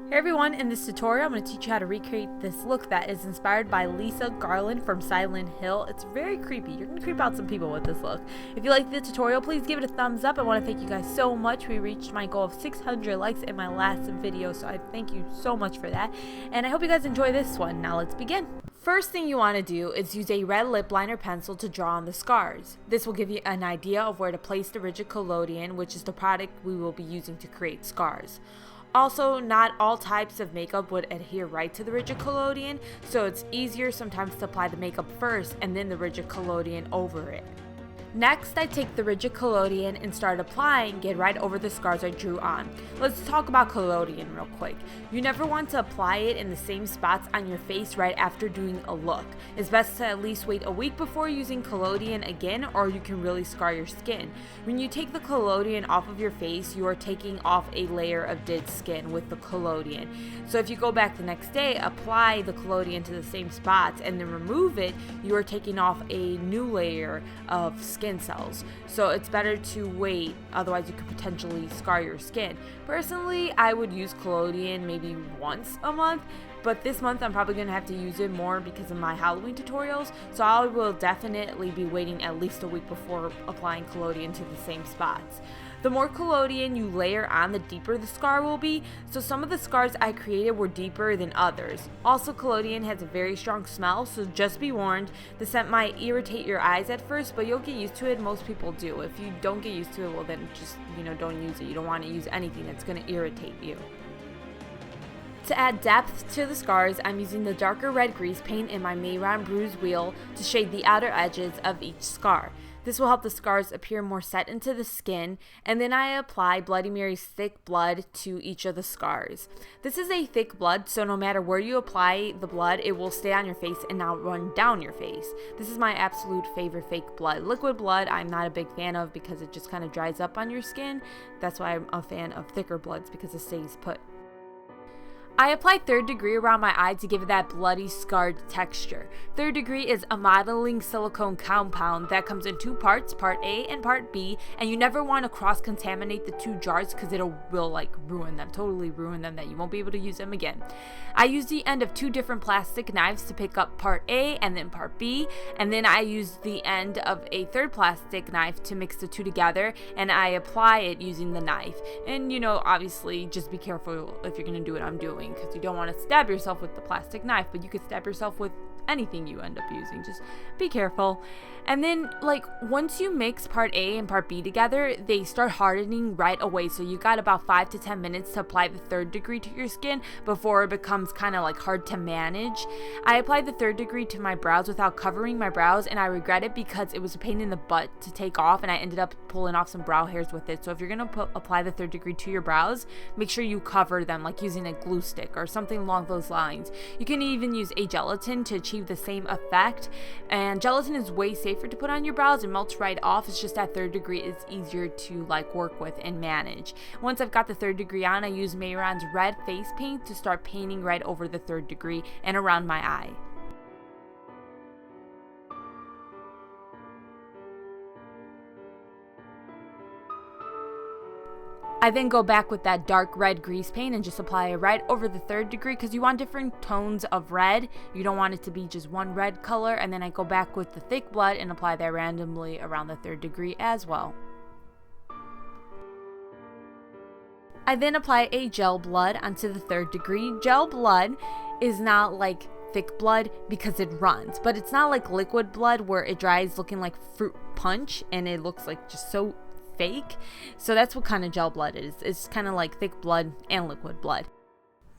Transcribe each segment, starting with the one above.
Hey everyone, in this tutorial I'm going to teach you how to recreate this look that is inspired by Lisa Garland from Silent Hill. It's very creepy. You're going to creep out some people with this look. If you like the tutorial, please give it a thumbs up. I want to thank you guys so much. We reached my goal of 600 likes in my last video, so I thank you so much for that. And I hope you guys enjoy this one. Now let's begin. First thing you want to do is use a red lip liner pencil to draw on the scars. This will give you an idea of where to place the Rigid Collodion, which is the product we will be using to create scars. Also, not all types of makeup would adhere right to the Rigid Collodion, so it's easier sometimes to apply the makeup first and then the Rigid Collodion over it. Next, I take the Rigid Collodion and start applying it right over the scars I drew on. Let's talk about collodion real quick. You never want to apply it in the same spots on your face right after doing a look. It's best to at least wait a week before using collodion again, or you can really scar your skin. When you take the collodion off of your face, you are taking off a layer of dead skin with the collodion. So if you go back the next day, apply the collodion to the same spots and then remove it, you are taking off a new layer of skin cells. So it's better to wait, otherwise you could potentially scar your skin. Personally, I would use collodion maybe once a month, but this month I'm probably going to have to use it more because of my Halloween tutorials, so I will definitely be waiting at least a week before applying collodion to the same spots. The more collodion you layer on, the deeper the scar will be, so some of the scars I created were deeper than others. Also, collodion has a very strong smell, so just be warned, the scent might irritate your eyes at first, but you'll get used to it. Most people do. If you don't get used to it, well then just, don't use it. You don't want to use anything that's going to irritate you. To add depth to the scars, I'm using the darker red grease paint in my Mehron Bruise wheel to shade the outer edges of each scar. This will help the scars appear more set into the skin, and then I apply Bloody Mary's thick blood to each of the scars. This is a thick blood, so no matter where you apply the blood, it will stay on your face and not run down your face. This is my absolute favorite fake blood. Liquid blood I'm not a big fan of because it just kind of dries up on your skin. That's why I'm a fan of thicker bloods, because it stays put. I apply third degree around my eye to give it that bloody scarred texture. Third degree is a modeling silicone compound that comes in two parts, part A and part B, and you never want to cross-contaminate the two jars because it will ruin them, totally ruin them, that you won't be able to use them again. I use the end of two different plastic knives to pick up part A and then part B, and then I use the end of a third plastic knife to mix the two together, and I apply it using the knife. And obviously just be careful if you're going to do what I'm doing, because you don't want to stab yourself with the plastic knife, but you could stab yourself with anything you end up using. Just be careful. And then once you mix part A and part B together, they start hardening right away, so you got about 5 to 10 minutes to apply the third degree to your skin before it becomes kind of hard to manage. I applied the third degree to my brows without covering my brows, and I regret it because it was a pain in the butt to take off, and I ended up pulling off some brow hairs with it. So if you're going to apply the third degree to your brows, make sure you cover them using a glue stick or something along those lines. You can even use a gelatin to achieve the same effect, and gelatin is way safer to put on your brows and melts right off. It's just that third degree is easier to work with and manage. Once I've got the third degree on, I use Mehron's red face paint to start painting right over the third degree and around my eye. I then go back with that dark red grease paint and just apply it right over the third degree, because you want different tones of red. You don't want it to be just one red color. And then I go back with the thick blood and apply that randomly around the third degree as well. I then apply a gel blood onto the third degree. Gel blood is not like thick blood because it runs, but it's not like liquid blood where it dries looking like fruit punch and it looks just so fake. So that's what kind of gel blood is. It's kind of like thick blood and liquid blood.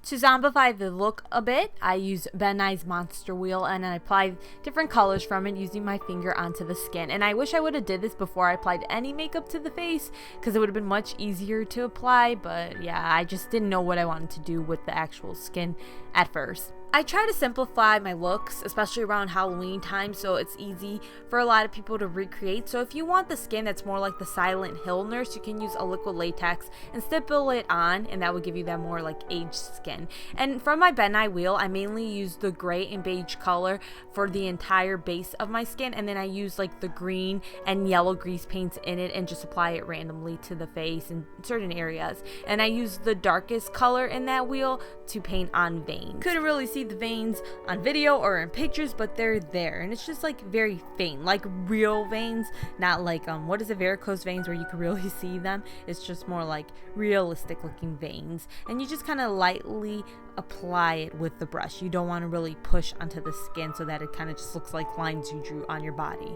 To zombify the look a bit, I use Nye Monster Wheel and I apply different colors from it using my finger onto the skin. And I wish I would have did this before I applied any makeup to the face, because it would have been much easier to apply, but yeah, I just didn't know what I wanted to do with the actual skin at first. I try to simplify my looks, especially around Halloween time, so it's easy for a lot of people to recreate. So if you want the skin that's more like the Silent Hill nurse, you can use a liquid latex and stipple it on, and that will give you that more like aged skin. And for my Nye wheel, I mainly use the gray and beige color for the entire base of my skin, and then I use like the green and yellow grease paints in it and just apply it randomly to the face and certain areas. And I use the darkest color in that wheel to paint on veins. Couldn't really see the veins on video or in pictures, but they're there, and it's just like very faint, like real veins, not like what is it, varicose veins where you can really see them. It's just more like realistic looking veins, and you just kind of lightly apply it with the brush. You don't want to really push onto the skin so that it kind of just looks like lines you drew on your body.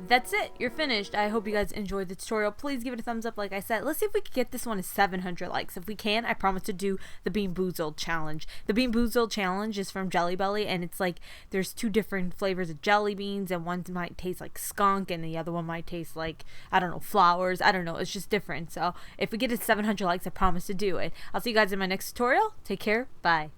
That's it, you're finished. I hope you guys enjoyed the tutorial. Please give it a thumbs up. Like I said, let's see if we can get this one to 700 likes. If we can, I promise to do the Bean Boozled challenge. The Bean Boozled challenge is from Jelly Belly, and it's like there's 2 different flavors of jelly beans, and one might taste like skunk and the other one might taste like, I don't know, flowers. I don't know, it's just different. So if we get to 700 likes, I promise to do it. I'll see you guys in my next tutorial. Take care, bye.